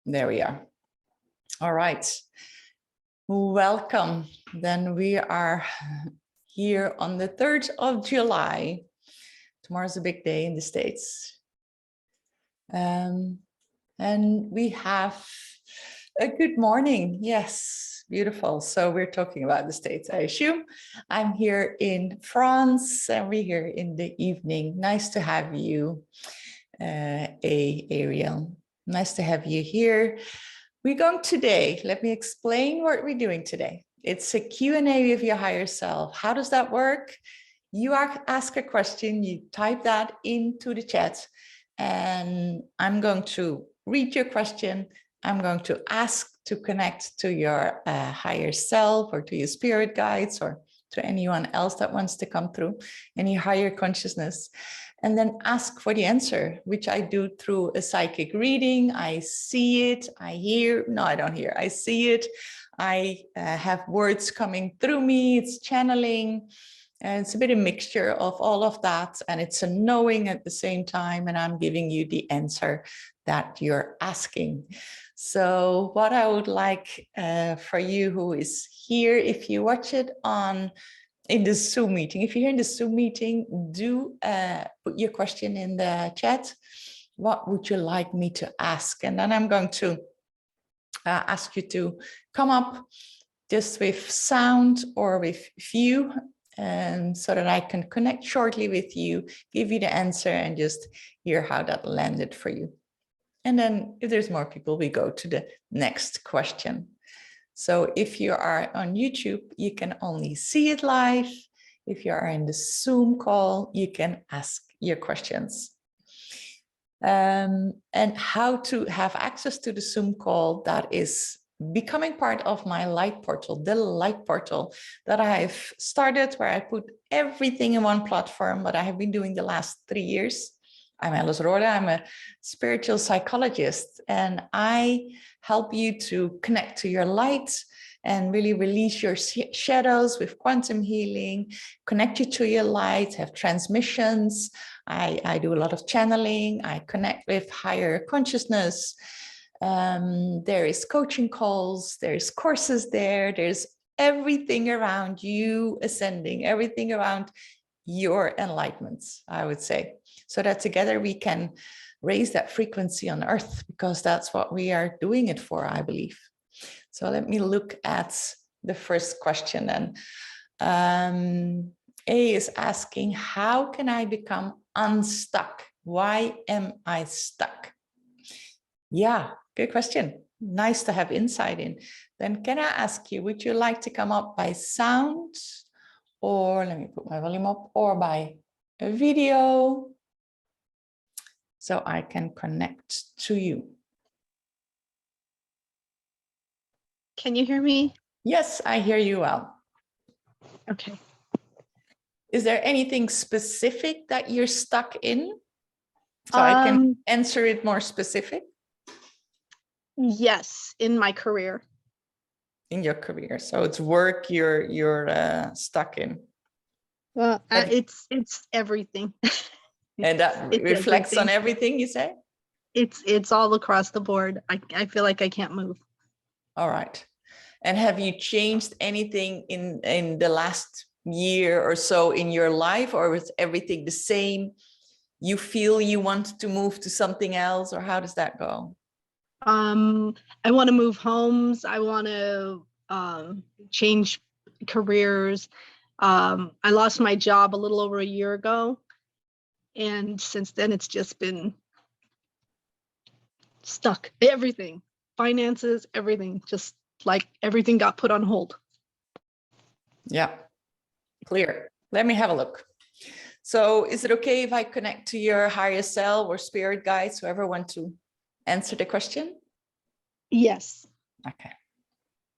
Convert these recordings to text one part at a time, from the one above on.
There we are. All right. Welcome. Then we are here on the 3rd of July. Tomorrow's a big day in the States. And we have a good morning. Yes, beautiful. So we're talking about the States, I assume. I'm here in France and we're here in the evening. Nice to have you, Ariel. Nice to have you here. We're going today, let me explain what we're doing today. It's a Q&A with your higher self. How does that work? You ask a question, you type that into the chat, and I'm going to read your question. I'm going to ask to connect to your higher self or to your spirit guides or to anyone else that wants to come through, any higher consciousness. And then ask for the answer, which I do through a psychic reading. I see it, I hear, no, I don't hear, I see it. I have words coming through me, it's channeling. And it's a bit of a mixture of all of that. And it's a knowing at the same time. And I'm giving you the answer that you're asking. So what I would like for you who is here, if you watch it in the Zoom meeting. If you're here in the Zoom meeting, do put your question in the chat. What would you like me to ask? And then I'm going to ask you to come up just with sound or with view, and so that I can connect shortly with you, give you the answer, and just hear how that landed for you. And then if there's more people, we go to the next question. So if you are on YouTube, you can only see it live. If you are in the Zoom call, you can ask your questions. And how to have access to the Zoom call, that is becoming part of my light portal, the light portal that I've started, where I put everything in one platform, what I have been doing the last 3 years. I'm Alice Roorda, I'm a spiritual psychologist, and I help you to connect to your light and really release your shadows with quantum healing, connect you to your light, have transmissions. I do a lot of channeling, I connect with higher consciousness. There is coaching calls, there's courses there's everything around you ascending, everything around your enlightenments, I would say. So that together we can raise that frequency on Earth, because that's what we are doing it for, I believe. So let me look at the first question then. A is asking, how can I become unstuck? Why am I stuck? Yeah, good question. Nice to have insight in. Then can I ask you, would you like to come up by sound, or let me put my volume up, or by a video, so I can connect to you? Can you hear me? Yes, I hear you well. Okay. Is there anything specific that you're stuck in? So I can answer it more specific? Yes, in my career. In your career. So it's work you're stuck in. Well, it's everything. And that reflects everything. On everything you say? It's all across the board. I feel like I can't move. All right. And have you changed anything in the last year or so in your life, or is everything the same? You feel you want to move to something else, or how does that go? I want to move homes. I want to change careers. I lost my job a little over a year ago, and since then it's just been stuck. Everything, finances, everything, just like everything got put on hold. Yeah, clear. Let me have a look. So is it okay if I connect to your higher self or spirit guides, whoever want to answer the question? Yes. Okay,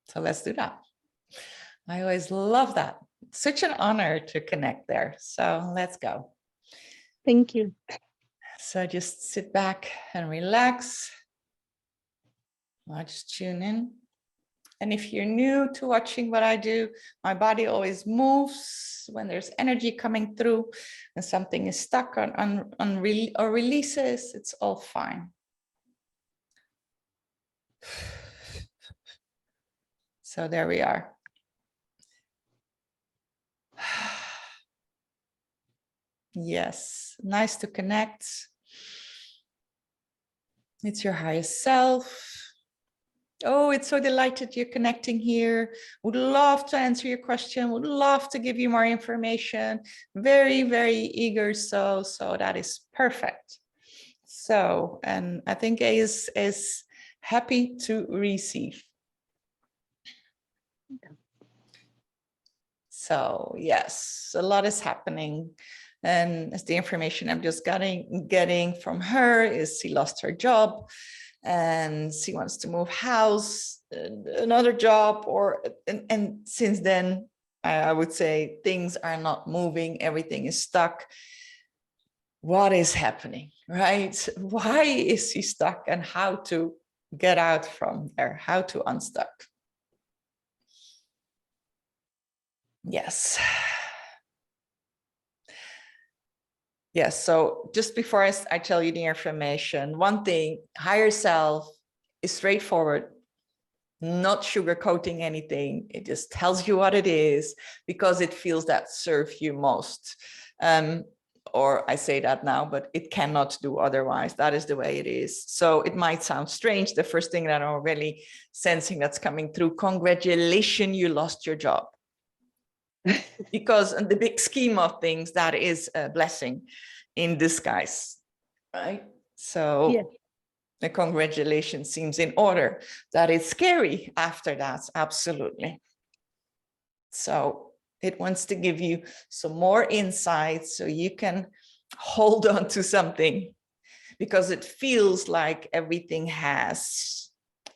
so let's do that. I always love that. It's such an honor to connect there. So let's go. Thank you. So just sit back and relax. I'll just tune in. And if you're new to watching what I do, my body always moves when there's energy coming through and something is stuck or releases, it's all fine. So there we are. Yes, nice to connect. It's your highest self. Oh, it's so delighted you're connecting here. Would love to answer your question. Would love to give you more information. Very, very eager. So that is perfect. So, and I think A is happy to receive. So yes, a lot is happening. And as the information I'm just getting from her is she lost her job and she wants to move house, another job, and since then, I would say things are not moving, everything is stuck. What is happening, right? Why is she stuck and how to get out from there, how to unstuck? Yes. Yes, so just before I tell you the information, one thing, higher self is straightforward, not sugarcoating anything. It just tells you what it is because it feels that serve you most. Or I say that now, but it cannot do otherwise. That is the way it is. So it might sound strange. The first thing that I'm really sensing that's coming through, congratulations, you lost your job. Because in the big scheme of things, that is a blessing in disguise, right? So yeah. The congratulations seems in order. That is scary after that, absolutely. So it wants to give you some more insight so you can hold on to something, because it feels like everything has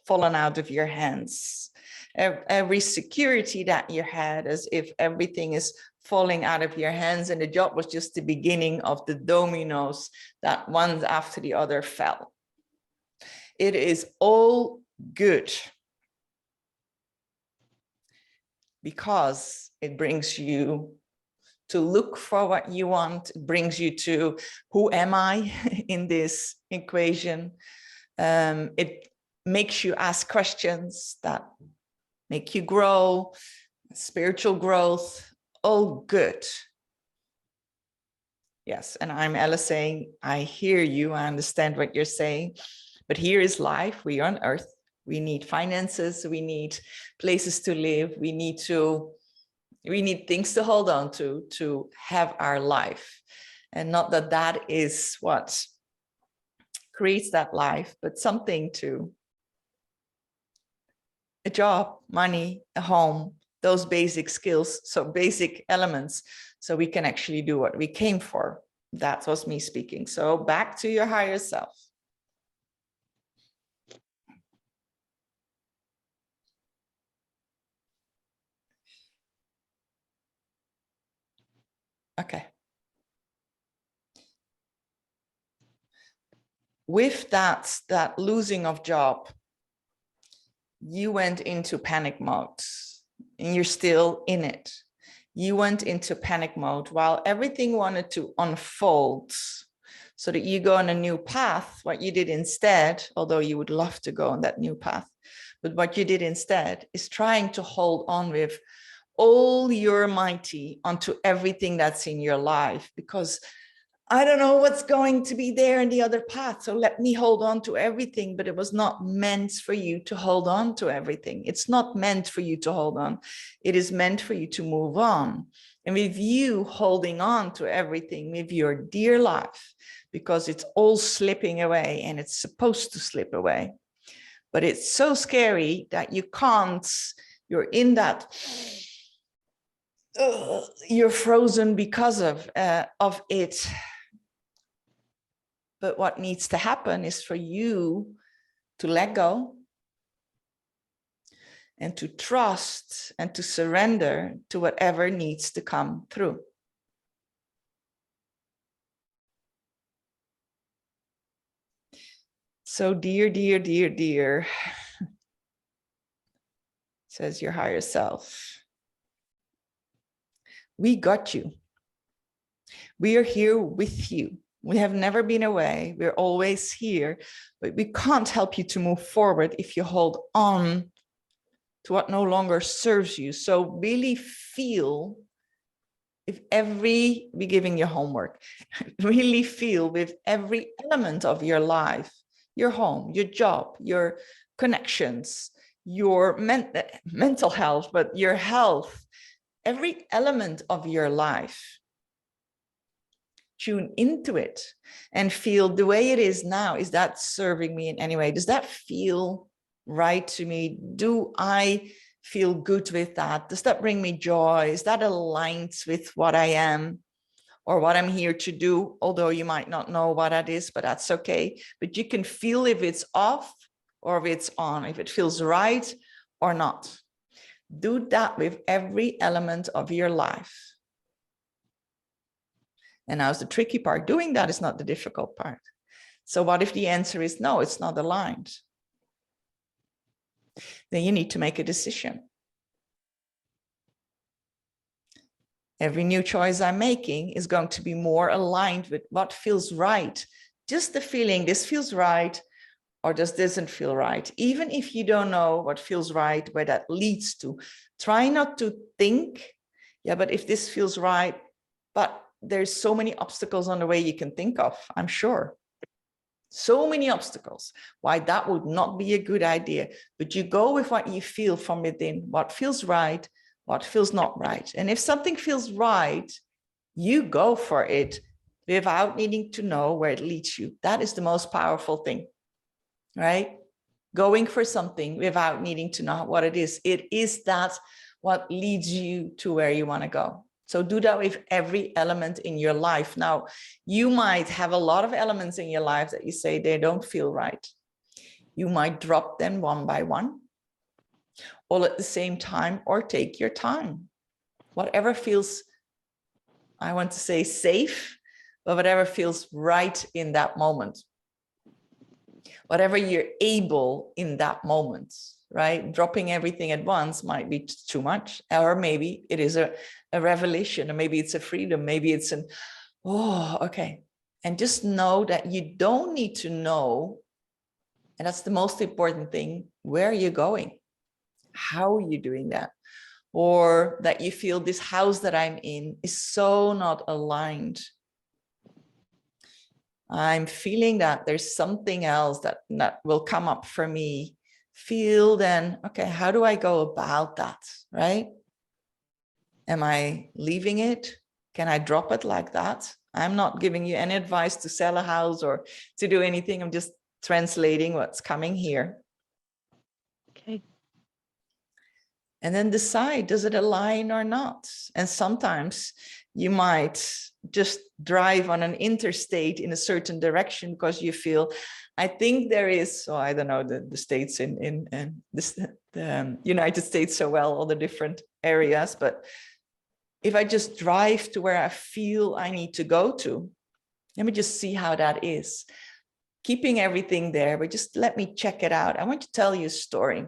fallen out of your hands. Every security that you had, as if everything is falling out of your hands, and the job was just the beginning of the dominoes that one after the other fell. It is all good because it brings you to look for what you want. It brings you to who am I in this equation. It makes you ask questions that make you grow, spiritual growth, all good. Yes, and I'm Alice saying, I hear you, I understand what you're saying, but here is life, we are on earth, we need finances, we need places to live, we need things to hold on to have our life. And not that that is what creates that life, but something to a job, money, a home, those basic skills, so basic elements, so we can actually do what we came for. That was me speaking. So back to your higher self. Okay. With that losing of job, you went into panic mode and you're still in it. You went into panic mode while everything wanted to unfold so that you go on a new path. What you did instead, although you would love to go on that new path, but what you did instead is trying to hold on with all your mighty onto everything that's in your life, because I don't know what's going to be there in the other path. So let me hold on to everything, but it was not meant for you to hold on to everything. It's not meant for you to hold on. It is meant for you to move on. And with you holding on to everything, with your dear life, because it's all slipping away and it's supposed to slip away. But it's so scary that you can't, you're in that, you're frozen because of it. But what needs to happen is for you to let go and to trust and to surrender to whatever needs to come through. So dear, dear, dear, dear, says your higher self, we got you. We are here with you. We have never been away. We're always here, but we can't help you to move forward if you hold on to what no longer serves you. So really feel, if be giving you homework, really feel with every element of your life, your home, your job, your connections, your mental health, but your health, every element of your life. Tune into it and feel the way it is now. Is that serving me in any way? Does that feel right to me? Do I feel good with that? Does that bring me joy? Is that aligned with what I am or what I'm here to do? Although you might not know what that is, but that's okay. But you can feel if it's off or if it's on, if it feels right or not. Do that with every element of your life. And now's the tricky part. Doing that is not the difficult part. So what if the answer is no, it's not aligned? Then you need to make a decision. Every new choice I'm making is going to be more aligned with what feels right. Just the feeling, this feels right, or this doesn't feel right. Even if you don't know what feels right, where that leads to, try not to think, yeah, but if this feels right, but there's so many obstacles on the way you can think of, I'm sure. So many obstacles, why that would not be a good idea. But you go with what you feel from within, what feels right, what feels not right. And if something feels right, you go for it without needing to know where it leads you. That is the most powerful thing, right? Going for something without needing to know what it is. It is that what leads you to where you want to go. So do that with every element in your life. Now, you might have a lot of elements in your life that you say they don't feel right. You might drop them one by one, all at the same time, or take your time. Whatever feels, I want to say safe, but whatever feels right in that moment. Whatever you're able in that moment, right? Dropping everything at once might be too much, or maybe it is a revelation, or maybe it's a freedom, maybe it's an, oh, okay. And just know that you don't need to know, and that's the most important thing, where you're going, how are you doing that, or that you feel this house that I'm in is so not aligned. I'm feeling that there's something else that will come up for me. Feel then, okay, how do I go about that, right? Am I leaving it? Can I drop it like that? I'm not giving you any advice to sell a house or to do anything. I'm just translating what's coming here. Okay. And then decide, does it align or not? And sometimes you might just drive on an interstate in a certain direction because you feel, I think there is, so I don't know the states in the United States so well, all the different areas, but if I just drive to where I feel I need to go to, let me just see how that is. Keeping everything there, but just let me check it out. I want to tell you a story.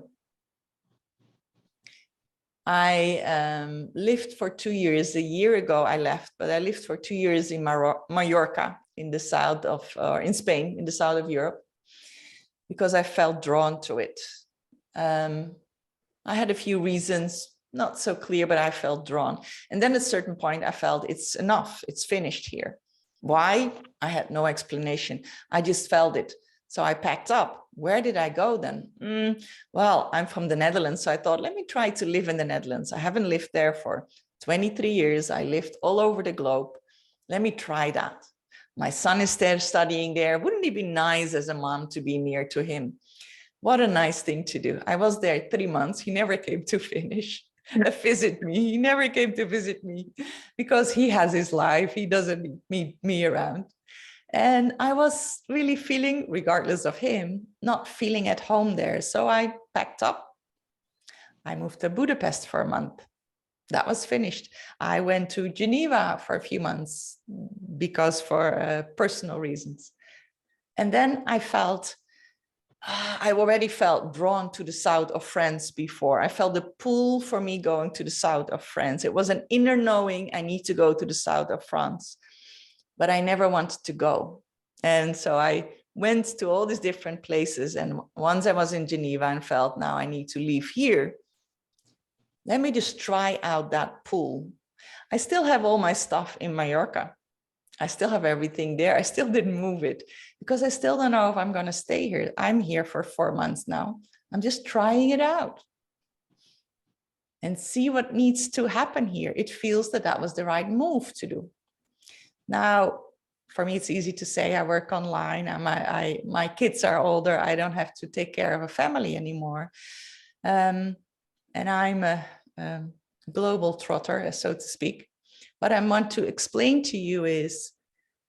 I lived for 2 years. A year ago I left, but I lived for 2 years in Mallorca, in the south of, in Spain, in the south of Europe, because I felt drawn to it. I had a few reasons, not so clear, but I felt drawn. And then at a certain point I felt it's enough, it's finished here. Why? I had no explanation. I just felt it. So I packed up. Where did I go then? Well, I'm from the Netherlands, so I thought, let me try to live in the Netherlands. I haven't lived there for 23 years. I lived all over the globe. Let me try that. My son is there studying there. Wouldn't it be nice as a mom to be near to him? What a nice thing to do. I was there 3 months. He never came to finish. Visit me. He never came to visit me because he has his life. He doesn't need me around. And I was really feeling, regardless of him, not feeling at home there. So I packed up. I moved to Budapest for a month. That was finished. I went to Geneva for a few months because for personal reasons. And then I felt, I already felt drawn to the south of France before. I felt the pull for me going to the south of France. It was an inner knowing, I need to go to the south of France. But I never wanted to go. And so I went to all these different places. And once I was in Geneva and felt, now I need to leave here let me just try out that pool. I still have all my stuff in Mallorca. I still have everything there. I still didn't move it because I still don't know if I'm going to stay here. I'm here for 4 months now. I'm just trying it out and see what needs to happen here. It feels that that was the right move to do. Now, for me, it's easy to say I work online and my kids are older. I don't have to take care of a family anymore. And I'm a global trotter, so to speak. What I want to explain to you is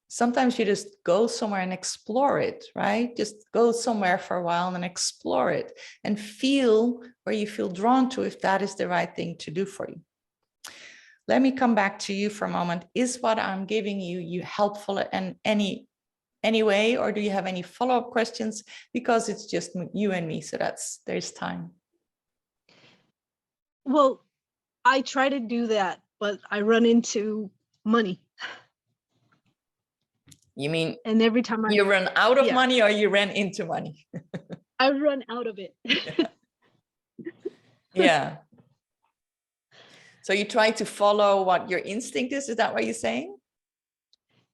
sometimes you just go somewhere and explore it, right? Just go somewhere for a while and explore it and feel where you feel drawn to, if that is the right thing to do for you. Let me come back to you for a moment. Is what I'm giving you helpful in any way, or do you have any follow-up questions? Because it's just you and me, so there's time. Well, I try to do that, but I run into money. You mean, and every time you run out of yeah, money, or you ran into money? I run out of it. Yeah. So you try to follow what your instinct is? Is that what you're saying?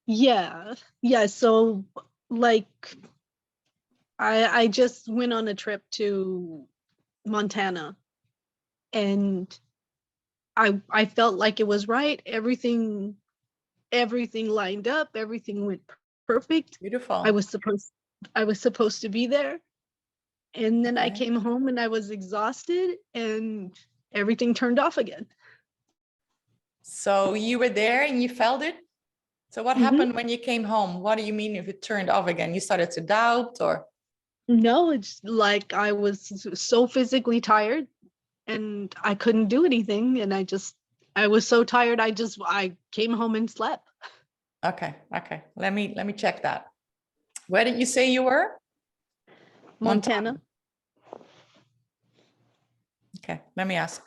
Yeah. So like, I just went on a trip to Montana, and I felt like it was right. Everything lined up. Everything went perfect. Beautiful. I was supposed to be there. And then I Okay. came home and I was exhausted and everything turned off again. So you were there and you felt it? So what happened when you came home? What do you mean if it turned off again? You started to doubt, or? No, it's like I was so physically tired and I couldn't do anything. And I was so tired. I came home and slept. Okay. Let me check that. Where did you say you were? Montana. Okay, let me ask.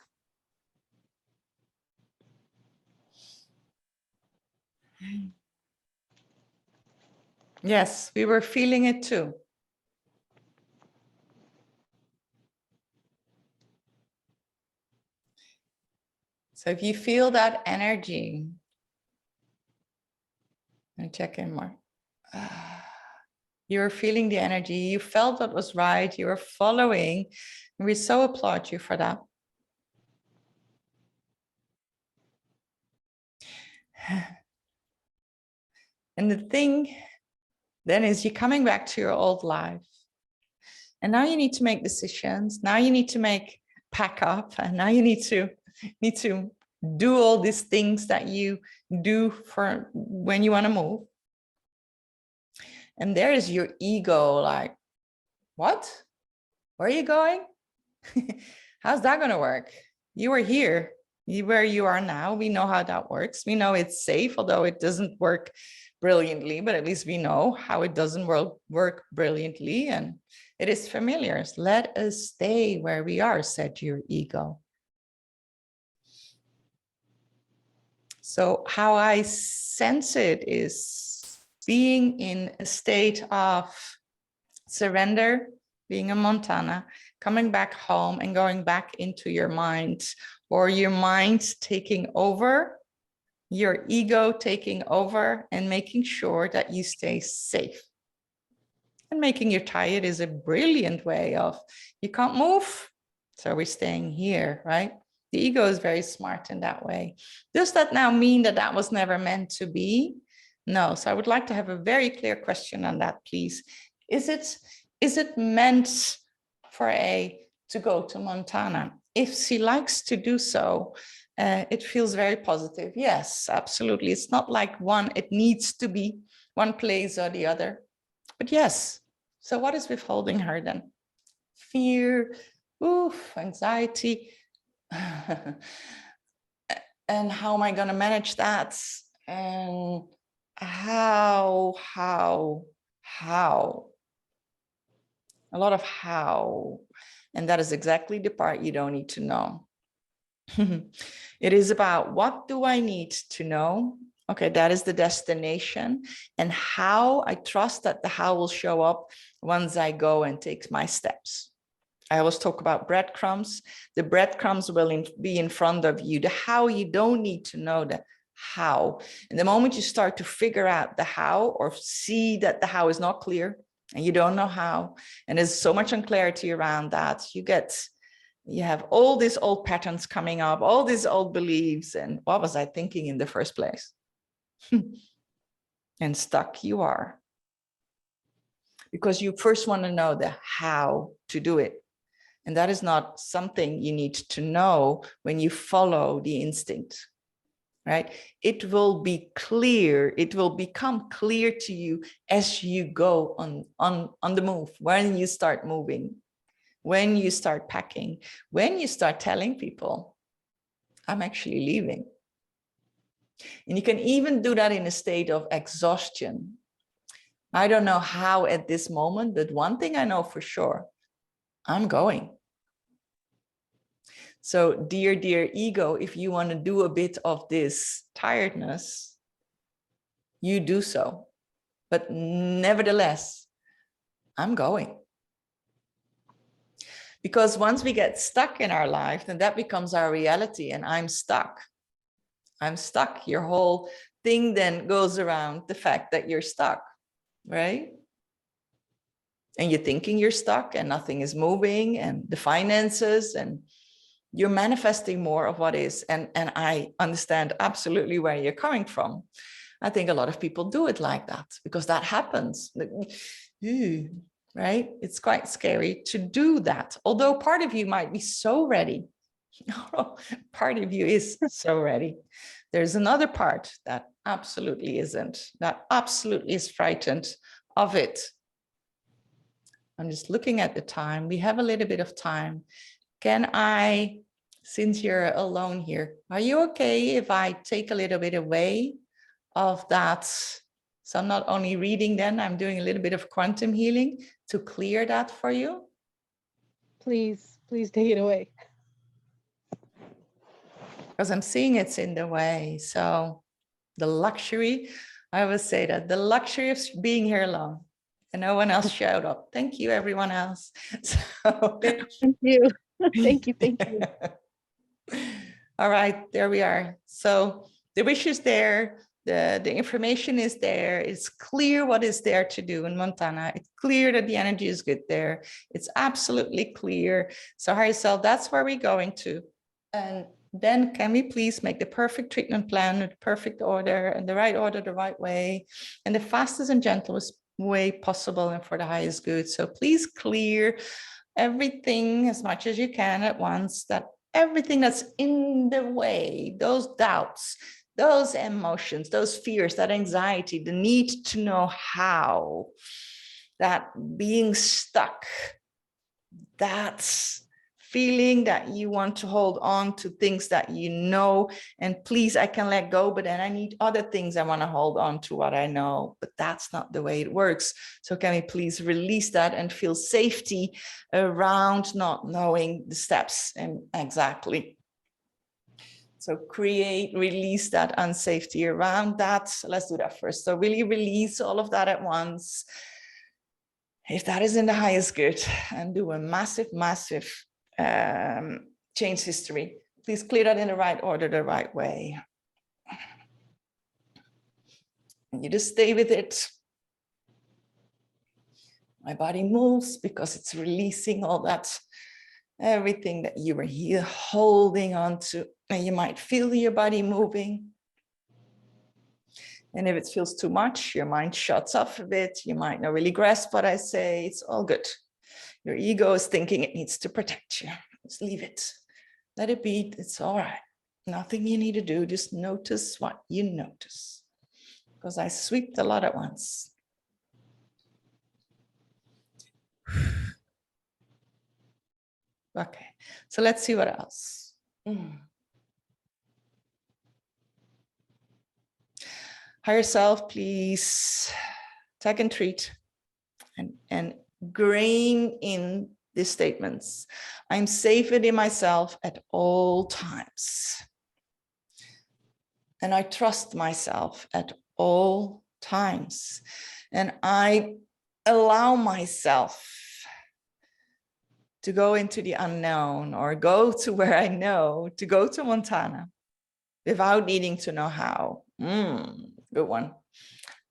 Yes, we were feeling it too. So if you feel that energy, and check in more. You're feeling the energy. You felt what was right. You were following. And we so applaud you for that. And the thing then is you're coming back to your old life. And now you need to make decisions. Now you need to pack up. And now you need to do all these things that you do for when you want to move. And there is your ego like, what? Where are you going? How's that going to work? You were here, where you are now. We know how that works. We know it's safe, although it doesn't work brilliantly, but at least we know how it doesn't work brilliantly. And it is familiar. Let us stay where we are, said your ego. So how I sense it is being in a state of surrender, being in Montana, coming back home and going back into your mind, or your mind taking over, your ego taking over, and making sure that you stay safe. And making you tired is a brilliant way of, you can't move, so we're staying here, right? The ego is very smart in that way. Does that now mean that that was never meant to be? No. So I would like to have a very clear question on that, please. Is it meant for to go to Montana? If she likes to do so, it feels very positive. Yes, absolutely. It's not like it needs to be one place or the other. But yes, so what is withholding her then? Fear, anxiety. And how am I going to manage that? And how? A lot of how. And that is exactly the part you don't need to know. It is about, what do I need to know? Okay, that is the destination. And how I trust that the how will show up once I go and take my steps. I always talk about breadcrumbs. The breadcrumbs will be in front of you. The how, you don't need to know the how. And the moment you start to figure out the how, or see that the how is not clear and you don't know how, and there's so much unclarity around that, you have all these old patterns coming up, all these old beliefs. And what was I thinking in the first place? And stuck you are. Because you first want to know the how to do it. And that is not something you need to know when you follow the instinct, right? It will be clear. It will become clear to you as you go on the move, when you start moving, when you start packing, when you start telling people, I'm actually leaving. And you can even do that in a state of exhaustion. I don't know how at this moment, but one thing I know for sure, I'm going. So dear, dear ego, if you want to do a bit of this tiredness, you do so. But nevertheless, I'm going. Because once we get stuck in our life, then that becomes our reality, and I'm stuck. I'm stuck. Your whole thing then goes around the fact that you're stuck, right? And you're thinking you're stuck and nothing is moving, and the finances, and you're manifesting more of what is. And I understand absolutely where you're coming from. I think a lot of people do it like that because that happens. Right? It's quite scary to do that. Although part of you might be so ready. Part of you is so ready. There's another part that absolutely isn't, that absolutely is frightened of it. I'm just looking at the time. We have a little bit of time. Can I, since you're alone here, are you okay if I take a little bit away of that? So I'm not only reading then, I'm doing a little bit of quantum healing to clear that for you. Please take it away. Because I'm seeing it's in the way. So the luxury, I always say that, the luxury of being here alone and no one else showed up. Thank you, everyone else. So, Thank you. Thank you. All right, there we are. So the wish is there. The information is there. It's clear what is there to do in Montana. It's clear that the energy is good there. It's absolutely clear. So higher self, that's where we're going to. And then can we please make the perfect treatment plan, the perfect order, and the right order, the right way, and the fastest and gentlest way possible and for the highest good. So please clear everything as much as you can at once, that everything that's in the way, those doubts, those emotions, those fears, that anxiety, the need to know how, that being stuck, that's feeling that you want to hold on to things that you know, and please, I can let go, but then I need other things I want to hold on to what I know, but that's not the way it works. So can we please release that and feel safety around not knowing the steps and exactly. So release that unsafety around that. So let's do that first. So really release all of that at once. If that is in the highest good, and do a massive change history. Please clear that in the right order, the right way. And you just stay with it. My body moves because it's releasing all that, everything that you were here holding on to. And you might feel your body moving. And if it feels too much, your mind shuts off a bit. You might not really grasp what I say. It's all good. Your ego is thinking it needs to protect you. Just leave it. Let it be. It's all right. Nothing you need to do. Just notice what you notice. Because I sweep a lot at once. Okay. So let's see what else. Higher self, please tag and treat and grain in these statements. I'm safe within myself at all times. And I trust myself at all times. And I allow myself to go into the unknown or go to where I know, to go to Montana without needing to know how. Good one.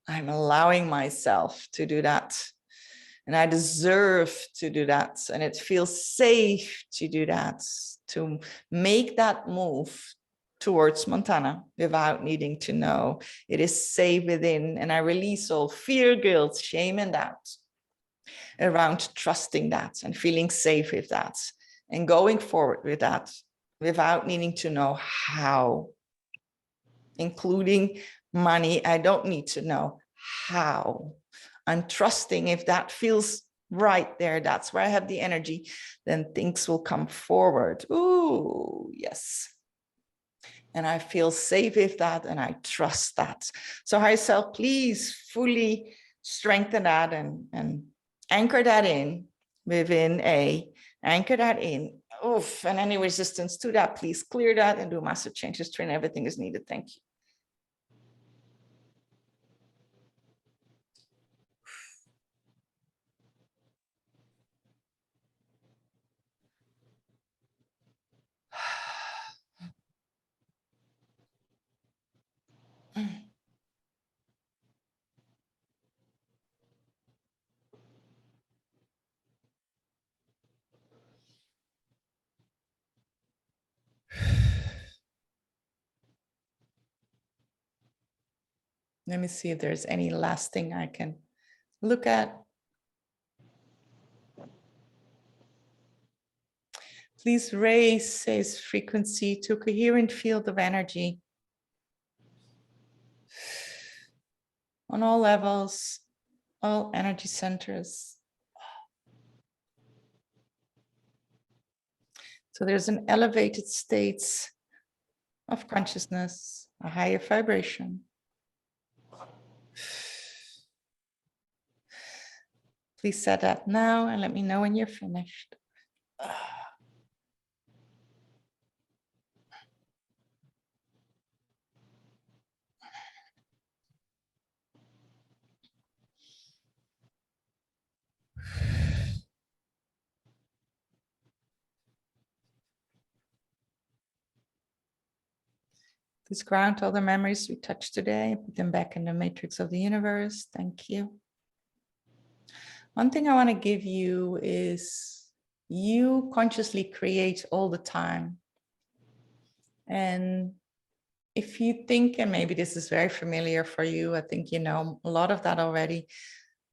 I'm allowing myself to do that. And I deserve to do that. And it feels safe to do that, to make that move towards Montana without needing to know. It is safe within. And I release all fear, guilt, shame, and doubt around trusting that and feeling safe with that and going forward with that without needing to know how, including money. I don't need to know how. I'm trusting if that feels right there, that's where I have the energy, then things will come forward. Ooh, yes. And I feel safe with that and I trust that. So higher self, please fully strengthen that and anchor that in within anchor that in. Oof, and any resistance to that, please clear that and do massive changes to everything is needed. Thank you. Let me see if there's any last thing I can look at. Please raise his frequency to a coherent field of energy on all levels, all energy centers. So there's an elevated state of consciousness, a higher vibration. Please set that now and let me know when you're finished. Please ground all the memories we touched today, put them back in the matrix of the universe. Thank you. One thing I want to give you is you consciously create all the time. And if you think, and maybe this is very familiar for you, I think you know a lot of that already,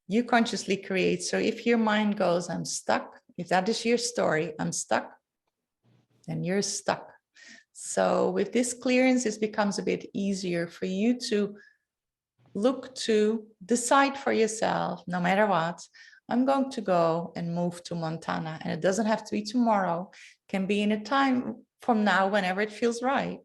you consciously create. So if your mind goes, I'm stuck, if that is your story, I'm stuck, then you're stuck. So with this clearance, it becomes a bit easier for you to look to decide for yourself, no matter what, I'm going to go and move to Montana. And it doesn't have to be tomorrow, it can be in a time from now, whenever it feels right.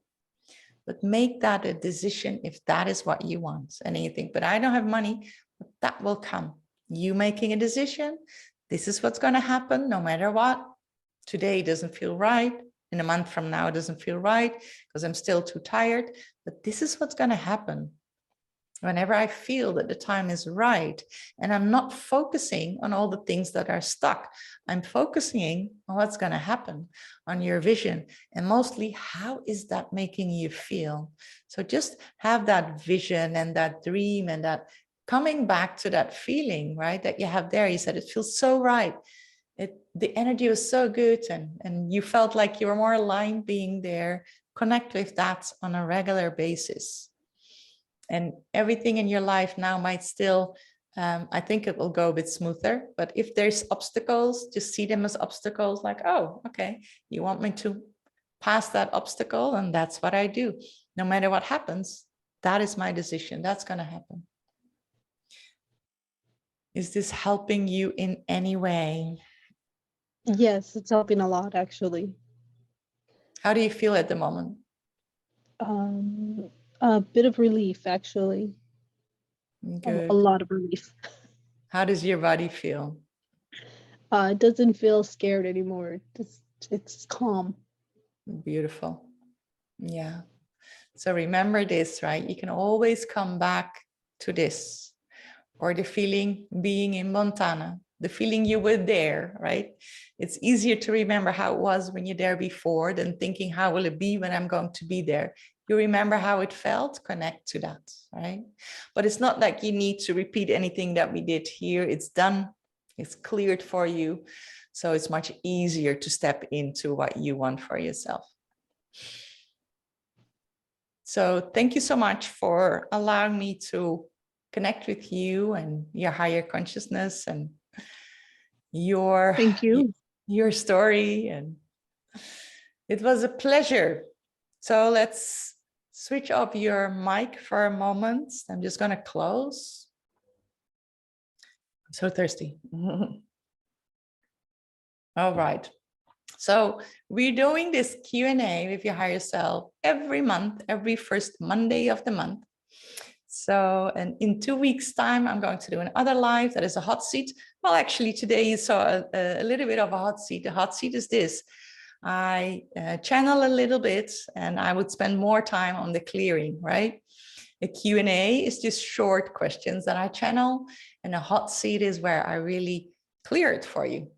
But make that a decision if that is what you want. And you think, but I don't have money, but that will come. You making a decision, this is what's going to happen no matter what. Today doesn't feel right. In a month from now, it doesn't feel right because I'm still too tired. But this is what's going to happen whenever I feel that the time is right. And I'm not focusing on all the things that are stuck. I'm focusing on what's going to happen, on your vision. And mostly, how is that making you feel? So just have that vision and that dream and that coming back to that feeling, right, that you have there. You said it feels so right. The energy was so good and you felt like you were more aligned being there. Connect with that on a regular basis. And everything in your life now might still, I think it will go a bit smoother, but if there's obstacles, just see them as obstacles, like, oh, okay, you want me to pass that obstacle, and that's what I do. No matter what happens, that is my decision. That's going to happen. Is this helping you in any way? Yes, it's helping a lot, actually. How do you feel at the moment? A bit of relief, actually. Good. A lot of relief. How does your body feel? It doesn't feel scared anymore. It's calm. Beautiful. Yeah. So remember this, right? You can always come back to this, or the feeling being in Montana, the feeling you were there, right? It's easier to remember how it was when you're there before than thinking, how will it be when I'm going to be there? You remember how it felt, connect to that, right? But it's not like you need to repeat anything that we did here. It's done, it's cleared for you. So it's much easier to step into what you want for yourself. So thank you so much for allowing me to connect with you and your higher consciousness and your Thank you. your story. And it was a pleasure. So let's switch off your mic for a moment. I'm just going to close. I'm so thirsty. All right. So we're doing this Q&A with your higher self every month, every first Monday of the month. So, and in 2 weeks' time, I'm going to do another live that is a hot seat. Well, actually, today you saw a little bit of a hot seat. The hot seat is this. I channel a little bit and I would spend more time on the clearing, right? A Q&A is just short questions that I channel, and a hot seat is where I really clear it for you.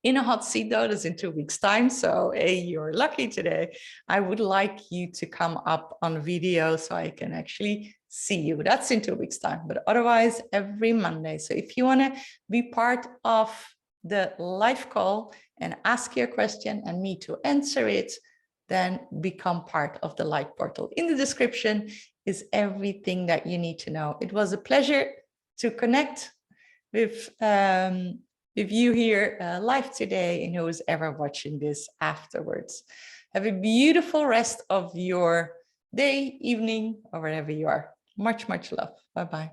In a hot seat, though, that's in 2 weeks' time. So, hey, you're lucky today. I would like you to come up on video so I can actually see you. That's in 2 weeks' time, but otherwise every Monday. So if you want to be part of the live call and ask your question and me to answer it, then become part of the light portal. In the description is everything that you need to know. It was a pleasure to connect with you here live today, and who is ever watching this afterwards. Have a beautiful rest of your day, evening, or wherever you are. Much, much love. Bye-bye.